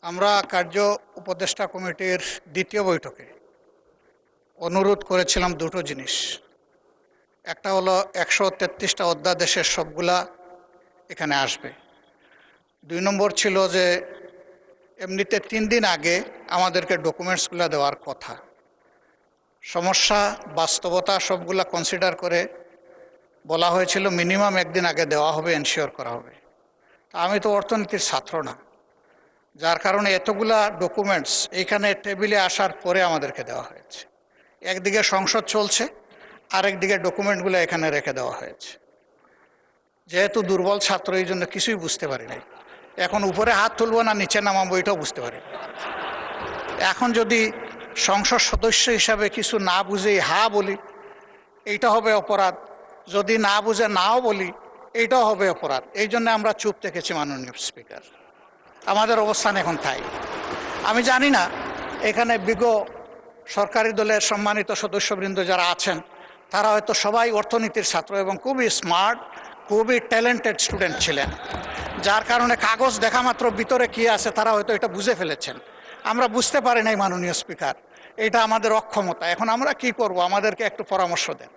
আমরা কার্য উপদেষ্টা কমিটির দ্বিতীয় বৈঠকে অনুরোধ করেছিলাম দুটো জিনিস। একটা হলো 133টা অধ্যাদেশের সবগুলা এখানে আসবে। 2 নম্বর ছিল যে এমনিতে 3 দিন আগে আমাদেরকে ডকুমেন্টসগুলো দেওয়ার কথা। সমস্যা বাস্তবতা সবগুলা কনসিডার করে বলা হয়েছিল মিনিমাম 1 দিন আগে দেওয়া হবে, এনশিওর করা হবে। আমি তো অর্থনীতির ছাত্র না, যার কারণে এতগুলা ডকুমেন্টস এইখানে টেবিলে আসার পরে আমাদেরকে দেওয়া হয়েছে। একদিকে সংসদ চলছে, আরেকদিকে ডকুমেন্টগুলো এখানে রেখে দেওয়া হয়েছে। যেহেতু দুর্বল ছাত্র, এই জন্য কিছুই বুঝতে পারি নাই। এখন উপরে হাত তুলবো না নিচে নামাবো এটাও বুঝতে পারি না। এখন যদি সংসদ সদস্য হিসাবে কিছু না বুঝেই হা বলি, এইটা হবে অপরাধ। যদি না বুঝে নাও বলি, এইটাও হবে অপরাধ। এই জন্য আমরা চুপ থেকেছি। মাননীয় স্পিকার, আমাদের অবস্থান এখন তাই। আমি জানি না এখানে সরকারি দলের সম্মানিত সদস্যবৃন্দ যারা আছেন তারা হয়তো সবাই অর্থনীতির ছাত্র এবং খুবই স্মার্ট, খুবই ট্যালেন্টেড স্টুডেন্ট ছিলেন, যার কারণে কাগজ দেখা মাত্র ভিতরে কী আছে তারা হয়তো এটা বুঝে ফেলেছেন। আমরা বুঝতে পারি নাই মাননীয় স্পিকার, এটা আমাদের অক্ষমতা। এখন আমরা কি করব, আমাদেরকে একটু পরামর্শ দেন।